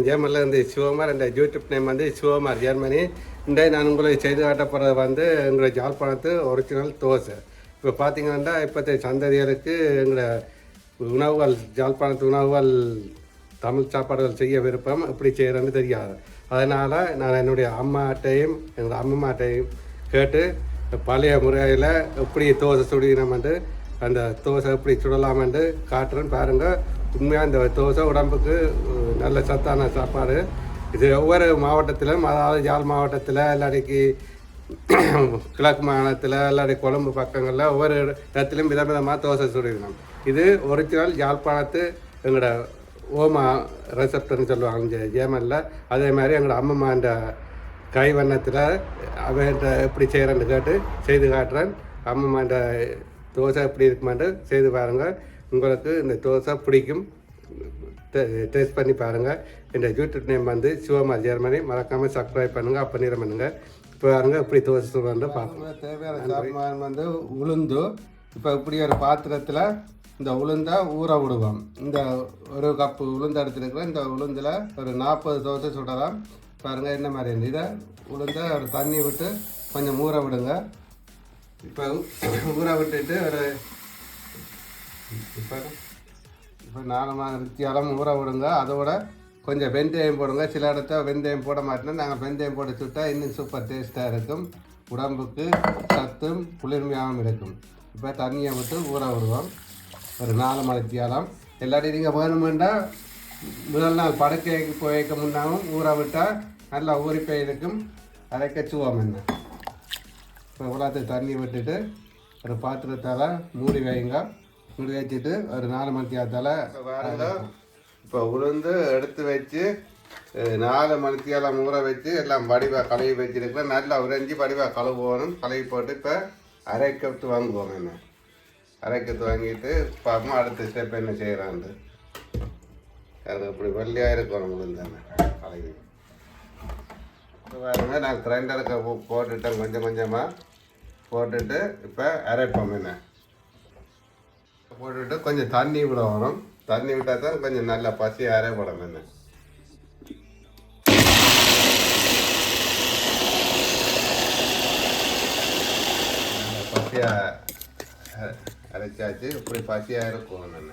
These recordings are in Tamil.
ஜெர்மனில் வந்து சிவகுமார், இந்த யூடியூப் நேம் வந்து சிவகுமார் ஜெர்மனி. இன்றைய நான் உங்களுக்கு செய்து காட்டப்படுறது வந்து எங்களோட யாழ்ப்பாணத்து ஒரிஜினல் தோசை. இப்போ பார்த்தீங்கன்னா இப்போத்தைய சந்ததியருக்கு எங்களோட உணவுகள், யாழ்ப்பாணத்து உணவுகள், தமிழ் சாப்பாடுகள் செய்ய விருப்பம், எப்படி செய்கிறேன்னு தெரியாது. அதனால் நான் என்னுடைய அம்மாட்டையும் எங்களோட அம்மம்மாட்டையும் கேட்டு பழைய முறையில் எப்படி தோசை சுடினோம்ட்டு அந்த தோசை எப்படி சுடலாமென்று காட்டுறேன்னு பாருங்கள். உண்மையாக இந்த தோசை உடம்புக்கு நல்ல சத்தான சாப்பாடு. இது ஒவ்வொரு மாவட்டத்திலும், அதாவது யாழ் மாவட்டத்தில், இல்லாட்டிக்கு கிழக்கு மாநிலத்தில், இல்லாட்டி கொழும்பு பக்கங்களில் ஒவ்வொரு இடத்துலையும் விதவிதமாக தோசை சுடிக்கணும். இது ஒரிஜினல் யாழ்ப்பாணத்து எங்களோட ஓமா ரெசப்டர்னு சொல்லுவாங்க இங்கே ஜேமனில். அதே மாதிரி எங்களோட அம்மம்மாண்ட கைவண்ணத்தில் அவன்கிட்ட எப்படி செய்கிறேன்னு கேட்டு செய்து காட்டுறேன். அம்மம்மாண்ட தோசை எப்படி இருக்குமான்னு செய்து பாருங்கள். உங்களுக்கு இந்த தோசை பிடிக்கும். டேஸ்ட் பண்ணி பாருங்கள். இந்த யூடியூப் நேம் வந்து சிவகுமார் ஜெர்மனி. மறக்காமல் சப்ஸ்கிரைப் பண்ணுங்கள், அப்போ நீரம் பண்ணுங்கள். இப்போ பாருங்கள் எப்படி தோசை வந்து பார்க்கணும். தேவையான சாப்பாடு வந்து உளுந்து. இப்போ இப்படி ஒரு பாத்திரத்தில் இந்த உளுந்தை ஊற விடுவோம். இந்த ஒரு கப்பு உளுந்து எடுத்துருக்கிறோம். இந்த உளுந்தில் ஒரு 40 தோசை சுடலாம். பாருங்கள் என்ன மாதிரி இருந்து இதை உளுந்தை ஒரு தண்ணி விட்டு கொஞ்சம் ஊற விடுங்க. இப்போ ஊற விட்டுட்டு ஒரு இப்போ 4 மணித்தியாலம் ஊற விடுங்க. அதோட கொஞ்சம் வெந்தயம் போடுங்க. சில இடத்த வெந்தயம் போட மாட்டேன்னா நாங்கள் வெந்தயம் போட்டு சுட்டால் இன்னும் சூப்பர் டேஸ்ட்டாக இருக்கும். உடம்புக்கு சத்தும் குளிர்மையாகவும் இருக்கும். இப்போ தண்ணியை விட்டு ஊற விடுவோம் ஒரு 4 மணித்தியாலம். எல்லாத்தையும் நீங்கள் வேணுமெண்டா முதல் நாள் படுக்கைக்கு போய்க்க முன்னாவும் ஊற விட்டால் நல்லா ஊறிப்போய் இருக்கும். அதை கச்சுவோம் என்ன. இப்போ இவ்வளோத்தையும் தண்ணி விட்டுட்டு ஒரு பாத்திரத்தால் மூடி வைங்க. மூடி வச்சுட்டு ஒரு 4 மணித்தியாலத்தால் வாருங்க. இப்போ உளுந்து எடுத்து வச்சு 4 மணித்தியாலம் ஊற வச்சு எல்லாம் வடிவாக கழுவி வச்சுருக்கேன். நல்லா உறைஞ்சி வடிவாக கழுவுவோம். கழுவி போட்டு இப்போ அரைக்கத்து வாங்குவோம். என்ன அரைக்கத்து வாங்கிட்டு பார்ப்போம் அடுத்த ஸ்டெப் என்ன செய்கிறான்ட்டு. அது அப்படி வெள்ளையாக இருக்கணும் உளுந்தானே கழுவி. இப்போ பாருங்க நான் கிரைண்டருக்கு போட்டுட்டேன். கொஞ்சம் கொஞ்சமாக போட்டுட்டு இப்போ அரைப்போம். என்ன போட்டுட்டு கொஞ்சம் தண்ணி விடணும். தண்ணி விட்டால் தான் கொஞ்சம் நல்லா பசி அரைப்படும். என்ன பசியாக அரைச்சாச்சு. இப்படி பசியாக இருக்கும். என்ன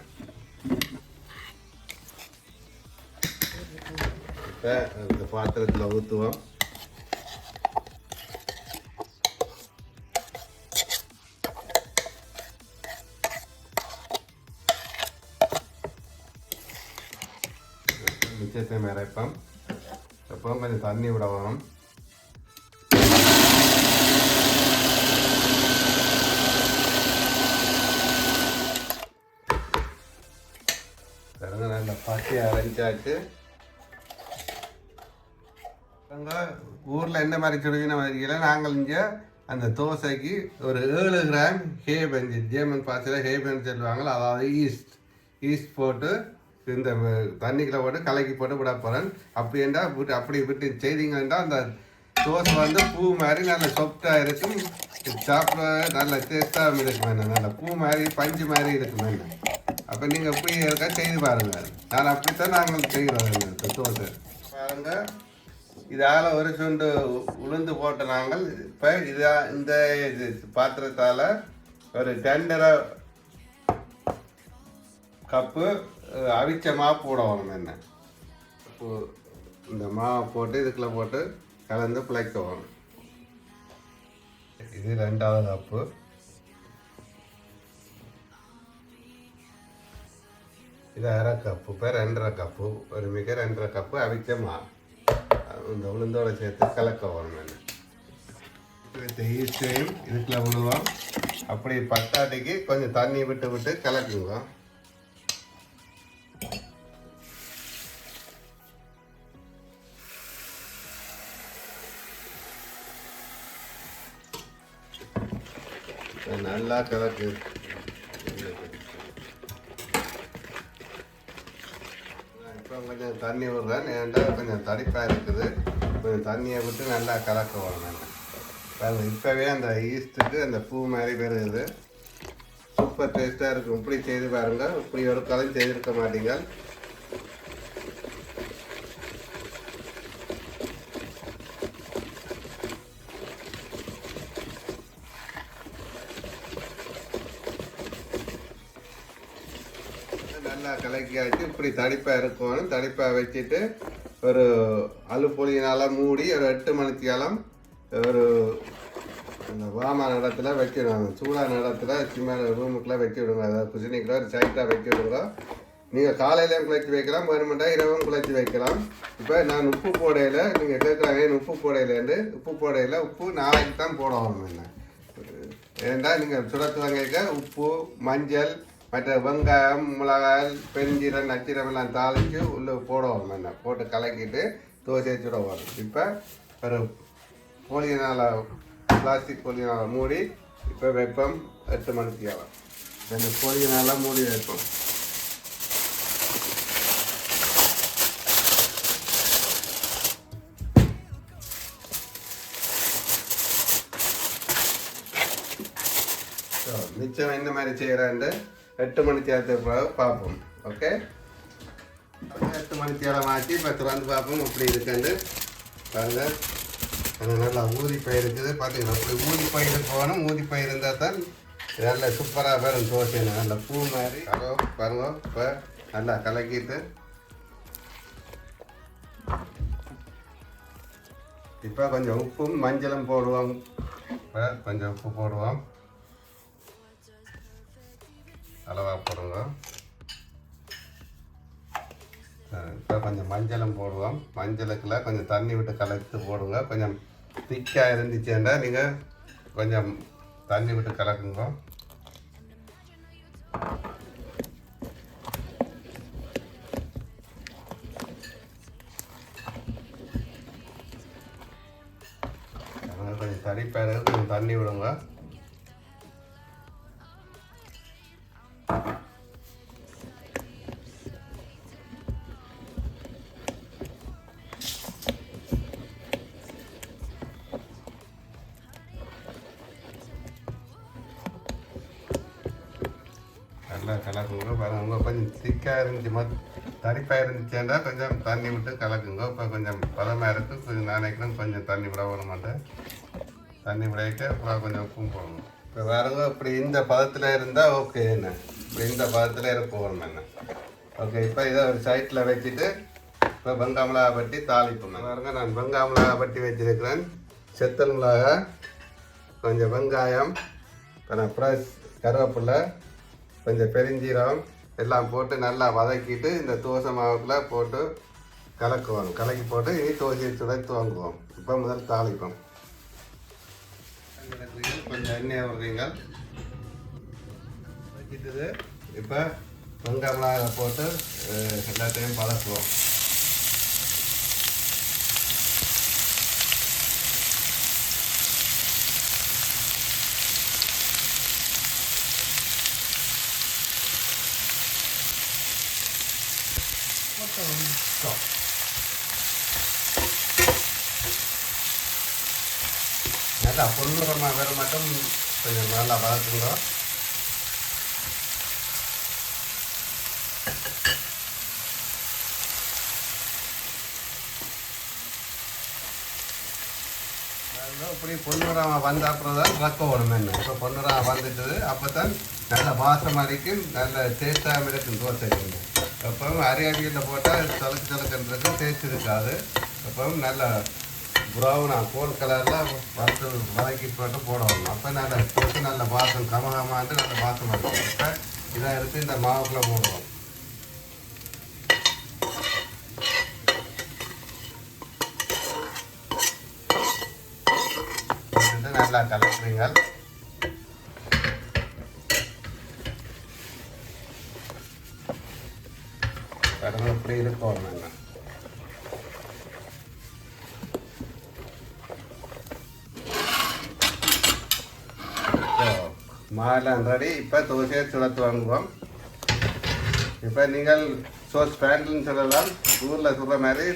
இப்போ இந்த பாத்திரத்தில் ஊற்றுவோம். மிச்சத்தையும் அரைப்போம். எப்போ கொஞ்சம் தண்ணி விட வரும். நல்ல பசியை அரைச்சாச்சு. ஊரில் என்ன மாதிரி சுடுவின மாதிரில நாங்கள் இங்கே அந்த தோசைக்கு ஒரு 7 கிராம் ஹேபன், ஜேர்மன் பாசையில் ஹேபன் சொல்லுவாங்க. அதாவது ஈஸ்ட் போட்டு இந்த தண்ணிக்குள்ள போட்டு கலக்கி போட்டு விட போகிறேன். அப்படின்னா விட்டு அப்படி விட்டு செய்தீங்கன்னா அந்த தோசை வந்து பூ மாதிரி நல்ல சாஃப்டாக இருக்கும். சாப்பிட நல்ல டேஸ்ட்டாக இருக்கும். என்ன நல்ல பூ மாதிரி பஞ்சு மாதிரி இருக்கும். என்ன அப்போ நீங்கள் எப்படி இருக்கா செய்து பாருங்கள். நான் அப்படித்தான் நாங்கள் செய்கிறோம் தோசை. பாருங்கள், இதால் ஒரு சுண்டு உளுந்து போட்ட நாங்கள் இப்போ இந்த பாத்திரத்தால் ஒரு 2.5 கப்பு அவிச்ச மாவு போடணும். என்ன இந்த மாவை போட்டு இதுக்குள்ளே போட்டு கலந்து பிழைக்கணும். இது 2வது கப்பு. இது 1/2 கப்பு. இப்போ 2.5 கப்பு. ஒரு மிக 2.5 கப்பு அவிச்ச மாவு இந்த உளுந்தோடு சேர்த்து கலக்க வரணும். இந்த ஈஸ்டையும் இதுக்குள்ளே விடுவோம். அப்படி பத்தாட்டிக்கு கொஞ்சம் தண்ணி விட்டு விட்டு கலக்குங்க. நல்லா கலக்கு. இப்போ கொஞ்சம் தண்ணி விடுறேன். ஏன்டா கொஞ்சம் தடிப்பாக இருக்குது. கொஞ்சம் தண்ணியை விட்டு நல்லா கலக்க வரணும். இப்போவே அந்த ஈஸ்ட்டுக்கு அந்த பூ மாதிரி வருது. சூப்பர் டேஸ்ட்டாக இருக்கும். இப்படி செய்து பாருங்கள். இப்படி ஒரு காலம் செய்திருக்க மாட்டீங்க. கலக்கியாச்சு. இப்படி தடிப்பாக இருக்கணும். தடிப்பாக வச்சுட்டு ஒரு அலுப்பொலியினால் மூடி ஒரு 8 மணித்தியாலம் ஒரு அந்த வாமான இடத்துல வைக்கிடுவாங்க. சூடான இடத்துல சின்ன ரூமுக்குள்ளே வச்சு விடுங்க. அதாவது குசினிக்குள்ள ஒரு சைட்டாக வச்சு விடுங்க. நீங்கள் காலையிலையும் குழைச்சி வைக்கலாம், வேணுமெண்டா இரவும் குழைச்சி வைக்கலாம். இப்போ நான் உப்பு போடையில் நீங்கள் கேட்குறாங்க உப்பு போடையிலேருந்து உப்பு போடையில் உப்பு நாளைக்கு தான் போடணும். என்ன ஏன்னா நீங்கள் சுடத்து வாங்கிக்க உப்பு மஞ்சள் மற்ற வெங்காயம் மிளகாய் பெருஞ்சீரம் நச்சீரம் எல்லாம் தாளித்து உள்ளே போடணும். என்ன போட்டு கலக்கிட்டு தோசையை சுட வரும். இப்போ ஒரு போலியினால் பிளாஸ்டிக் போலியினால் மூடி இப்போ வைப்போம். 8 மணிக்கு ஆகும். அந்த போலியினால் மூடி வைப்போம். மிச்சம் என்ன மாதிரி செய்கிறாண்டு 8 மணி தேர்தல் பார்ப்போம். ஓகே, 8 மணி தேரம் ஆச்சு. இப்போ திறந்து பார்ப்போம் எப்படி இருக்குன்னு பாருங்கள். அது நல்லா ஊதிப்பயிர் இருக்குது பார்த்தீங்கன்னா. அப்படி ஊதிப்பயிர் போகணும். ஊதிப்பயிர் இருந்தால் தான் நல்ல சூப்பராக வரும் தோசை. நல்ல பூ மாதிரி பாருங்க. இப்போ நல்லா கலக்கிட்டு இப்போ கொஞ்சம் உப்பும் மஞ்சளும் போடுவோம். இப்போ கொஞ்சம் உப்பு போடுவோம். அளவாக போடுங்க. இப்போ கொஞ்சம் மஞ்சளும் போடுவோம். மஞ்சளுக்குலாம் கொஞ்சம் தண்ணி விட்டு கலந்து போடுங்க. கொஞ்சம் திக்காக இருந்துச்சுன்னா நீங்கள் கொஞ்சம் தண்ணி விட்டு கலக்குங்க. கொஞ்சம் தடிப்பாக கொஞ்சம் தண்ணி விடுங்க. நல்லா கலக்குங்க. பாருங்க கொஞ்சம் திக்காக இருந்துச்சு தடிப்பாக இருந்துச்சுன்னா கொஞ்சம் தண்ணி விட்டு கலக்குங்க. இப்போ கொஞ்சம் பதமாக இருக்குது. கொஞ்சம் நினைக்கணும் கொஞ்சம் தண்ணி விட விட மாட்டேன். தண்ணி விடையிட்டு அப்புறம் கொஞ்சம் உப்பும் போடணும். இப்போ பாருங்க இப்படி இந்த பதத்தில் இருந்தால் ஓகே. என்ன இப்படி இந்த பதத்தில் இருக்கணும். என்ன ஓகே. இப்போ இதை ஒரு சைட்டில் வச்சுட்டு இப்போ வெங்காய மிளகா பட்டி தாளிப்போம். பாருங்க நான் வெங்காய மிளகா பட்டி வச்சுருக்கிறேன். செத்தல் மிளகா, கொஞ்சம் வெங்காயம், ஃப்ரெஷ் கருவேப்பிலை, கொஞ்சம் பெருஞ்சீரகம் எல்லாம் போட்டு நல்லா வதக்கிட்டு இந்த தோசை மாவுக்குள்ளே போட்டு கலக்குவோம். கலக்கி போட்டு இனி தோசையை சுடைத்து வாங்குவோம். இப்போ முதல் தாளிப்போம். கொஞ்சம் எண்ணெய் விடுறீங்க. வச்சுட்டு இப்போ வெங்காய மிளகா போட்டு எல்லாத்தையும் பழக்குவோம். நல்லா பொன்னிறமாக வேறு மட்டும் கொஞ்சம் நல்லா வளர்த்துங்க. இப்படி பொன்னிறமாக வந்த அப்புறம் தான் ரக்க ஓடும். என்ன இப்போ பொன்னிறமாக வந்துட்டுது. அப்போ தான் நல்ல வாசமாக இருக்கும். நல்ல டேஸ்டாகவும் இருக்கும் தோசை. எப்பவும் அரியாடியில் போட்டால் தழுக்குன்றது டேஸ்ட் இருக்காது. எப்பவும் நல்ல ப்ரௌனாக கோல் கலரில் வதக்கி போட்டு போடணும். அப்போ நல்ல தோசை நல்ல வாசம் கமகமாண்டு நல்ல வாசமாக இருக்கும். இப்போ இதை எடுத்து இந்த மாவுக்குள்ளே போடுவோம். நல்லா கலக்குறீங்க. கடவுள் இப்படி இருக்கும். நாங்கள் மாலாம் ரெடி. இப்போ தோசையை சுடத்து வாங்குவோம். இப்போ நீங்கள் சோஸ் பேண்ட்லன்னு சொல்லலாம், ஊரில் சுடுற மாதிரி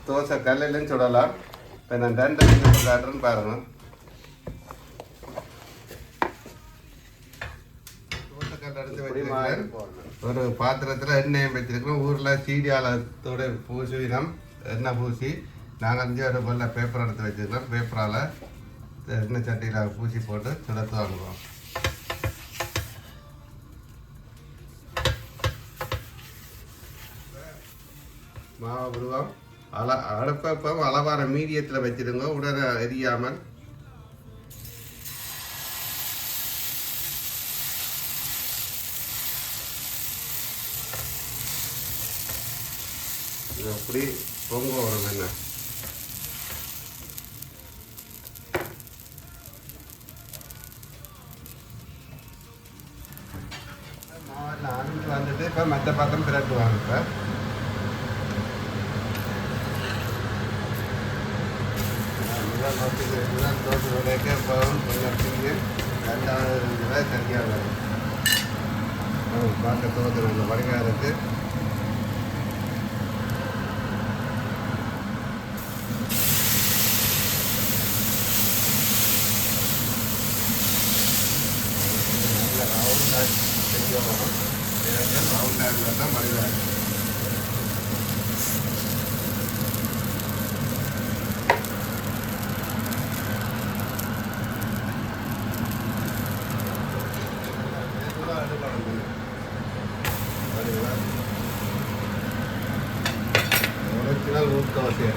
தோசை கல்லுன்னு சுடலாம். இப்போ நான் 2 நிமிஷம் காட்டுறேன்னு பாருங்கள். தோசைக்கல் எடுத்து வச்சுருக்கேன். ஒரு பாத்திரத்தில் எண்ணெயும் வச்சுருக்கோம். ஊரில் சீடியாலத்தோட பூசினம் எண்ணெய் பூசி நாங்கள் 5 போல் பேப்பர் எடுத்து வச்சுருக்கோம். பேப்பரால் எண்ணெய் சட்டியில் பூசி போட்டு சுடத்து வாங்குவோம். மாவை விடுவோம். அடுப்பை அளவான மீடியத்தில் வச்சுடுங்க, உடனே எரியாமல். அப்படி பொங்க வரும் என்ன மாவெல்லாம் அரிஞ்சு வந்துட்டு இப்போ மற்ற பக்கம் பிரட்டுவாங்க. இப்போ முதல் தோசை விடைக்க போகும் கொஞ்சம் பிடிங்க. ரெண்டாவது சரியாக வரும். பார்க்க தோசை நம்ம வடிகாலத்து ரவுண்டாக இருந்தால் தான் மனிதன். ஒரிஜினல் ஊத்தோசை.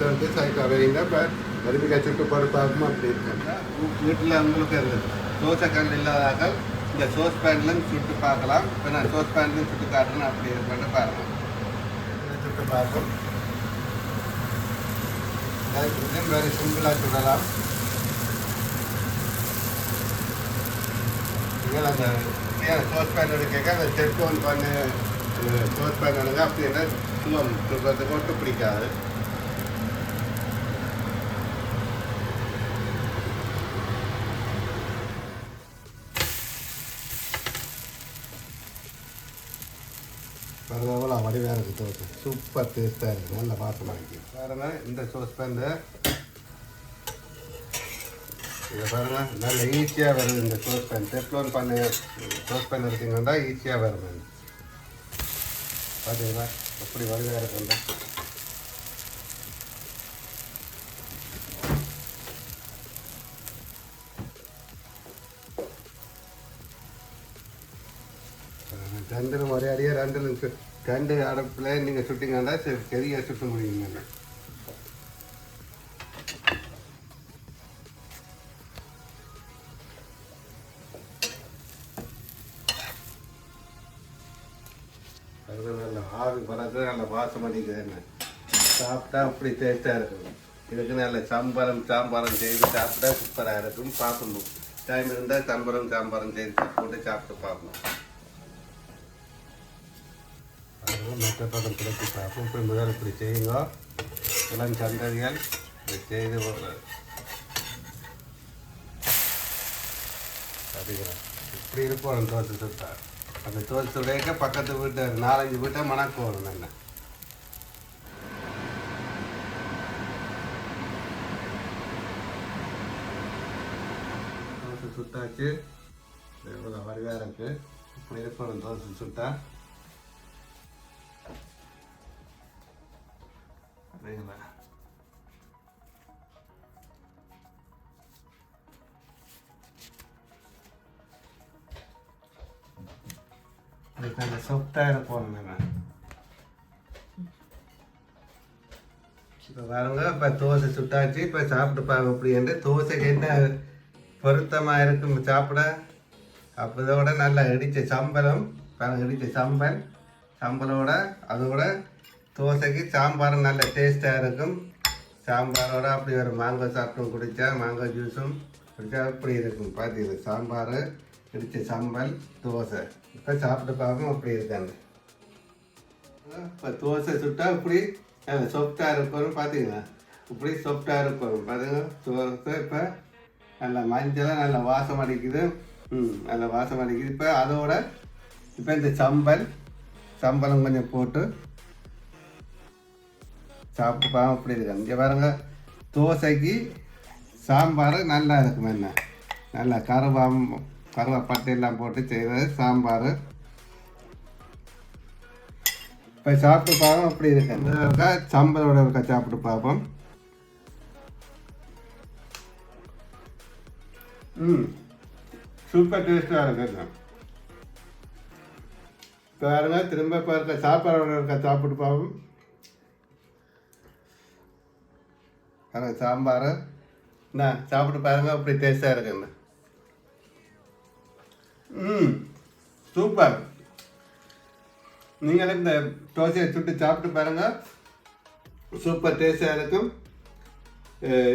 வந்து சைக்கிள் வரீங்க. இப்போ மறுபடியும் சுட்டு பருப்பாகும் அப்படி இருக்காங்க. வீட்டில் உங்களுக்கு தோசை கல் இல்லாதாக்கள் இந்த சோஸ் பேன்லையும் சுட்டு பார்க்கலாம். இப்போ நான் சோஸ் பேன்லையும் சுட்டு காட்டுறேன். அப்படி இருக்குன்னு பாருங்கள். சுட்டு பார்க்கும் வேறு சிம்பிளாக சுடலாம். நீங்கள் அந்த சோஸ் பேன் எடுக்க அந்த ஸ்டெப் ஒன் பண்ணு சோஸ் பேன் எடுங்க. அப்படின்னா சுலம் சுடுறதுக்கு மட்டும் பிடிக்காது. பரவாயில்ல வடிவாக இருக்குது தோசை. சூப்பர் டேஸ்ட்டாக இருக்குது. நல்ல வாசமாக இருக்குது. பாருங்கள் இந்த சோஸ் பேன் இதை பாருங்கள் நல்ல ஈஸியாக வருது. இந்த சோஸ் பேன் டெப்லோன் பண்ண சோஸ் பேன் எடுத்தீங்கன்னா ஈஸியாக வரும். பார்த்தீங்களா எப்படி வடிவாக இருக்குங்க. ரெண்டிலும் ஒரே அடியாக ரெண்டு அடுப்பில் நீங்கள் சுட்டிங்கன்னா பெரிய சுட்ட முடியுங்க. அது நல்ல ஆவி வர்றது நல்ல வாசம் அடிக்குது. என்ன சாப்பிட்டா அப்படி டேஸ்ட்டாக இருக்கும். இதுக்கு நல்ல சாம்பாரம் செய்து சாப்பிட்டா சூப்பராக இருக்கும். பார்க்கணும் டைம் இருந்தால் சாம்பாரம் செய்து போட்டு சாப்பிட்டு பார்க்கணும். மற்ற பக்கம் பிடிச்சி பார்ப்போம். இப்படி முதல் இப்படி செய்யுங்க. இளம் சந்ததிகள் இப்படி செய்து அப்படிங்கிறேன். இப்படி இருக்கும் தோசை சுட்டா. அந்த தோசை சுடையக்க பக்கத்து வீட்டை 4-5 வீட்டை மணக்கு வரும். என்ன தோசை சுட்டாச்சு. எவ்வளோ வடிவாக இருக்குது. இப்படி இருக்கும் தோசை சுட்டா. அதுக்கு அந்த சொப்டாக இருக்கும். இப்போ பாருங்க, இப்போ தோசை சுட்டாச்சு. இப்போ சாப்பிட்டு பார்க்க அப்படின்ட்டு தோசைக்கு என்ன பொருத்தமாக இருக்கும் சாப்பிட. அப்போ இதோட நல்லா இடித்த சம்பளம் பாருங்க. இடித்த சம்பளோட அதோட தோசைக்கு சாம்பாரும் நல்ல டேஸ்ட்டாக இருக்கும். சாம்பாரோட அப்படி ஒரு மாங்காய் சாப்பிட்டும் குடித்தா மாங்காய் ஜூஸும் குடித்தா அப்படி இருக்கும். பார்த்தீங்க சாம்பார் இடித்த சம்பல் தோசை. இப்போ சாப்பிட்டு பார்க்கணும் அப்படி இருக்காங்க. இப்போ தோசை சுட்டால் இப்படி சாஃப்டாக இருக்கணும். பார்த்தீங்களா இப்படி சாஃப்டாக இருக்கணும். பாருங்க தோசை இப்போ நல்லா மஞ்சளாக நல்லா வாசம் அடிக்குது. நல்லா வாசம் அடிக்குது. இப்போ அதோட இப்போ இந்த சம்பளம் கொஞ்சம் போட்டு சாப்பிட்டு பார்க்க அப்படி இருக்காங்க. இங்கே பாருங்க தோசைக்கு சாம்பார் நல்லா இருக்கும். என்ன நல்லா கருவேப்பட்டை எல்லாம் போட்டு செய்கிறது சாம்பார். இப்போ சாப்பிட்டு பார்ப்போம் அப்படி இருக்கு சம்பளோட இருக்க சாப்பிட்டு பார்ப்போம். சூப்பர் டேஸ்ட்டாக இருக்குங்க. பாருங்க திரும்ப இப்போ இருக்க சாப்பாடோட இருக்க சாப்பிட்டு பார்ப்போம். பாருங்க சாம்பார் நான் சாப்பிட்டு பாருங்க அப்படி டேஸ்ட்டாக இருக்குங்க. சூப்பர். நீங்களும் இந்த தோசையை சுட்டு சாப்பிட்டு பாருங்க, சூப்பர் டேஸ்டாக இருக்கும்.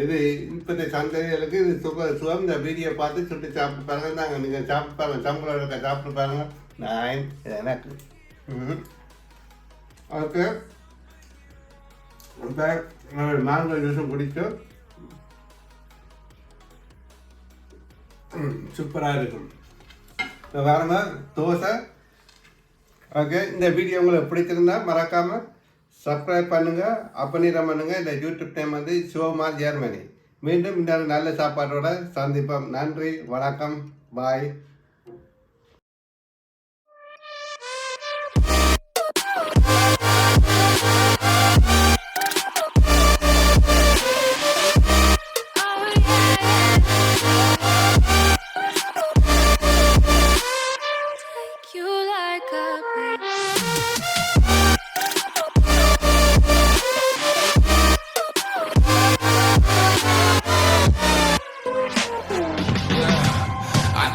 இது இப்போதைய சந்தைகளுக்கு இது சுகம். இந்த வீடியோ பார்த்து சுட்டு சாப்பிட்டு பாருங்க. நாங்கள் நீங்கள் சாப்பிட்டு பாருங்கள், சம்பளம் இருக்க சாப்பிட்டு பாருங்கள். நான் எனக்கு ஓகே. இப்போ மேங்கோ ஜூஸும் குடிச்சு சூப்பராக இருக்கும். வேறுங்க தோசை. ஓகே, இந்த வீடியோ உங்களுக்கு பிடிச்சிருந்தா மறக்காமல் சப்ஸ்கிரைப் பண்ணுங்கள், அப்பனீரம் பண்ணுங்கள். இந்த யூடியூப் நேம் வந்து சிவகுமார் ஜெர்மனி. மீண்டும் இன்னொரு நல்ல சாப்பாட்டோட சந்திப்போம். நன்றி, வணக்கம், பாய்.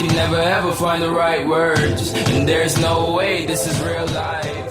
Can never ever find the right words, and there's no way this is real life.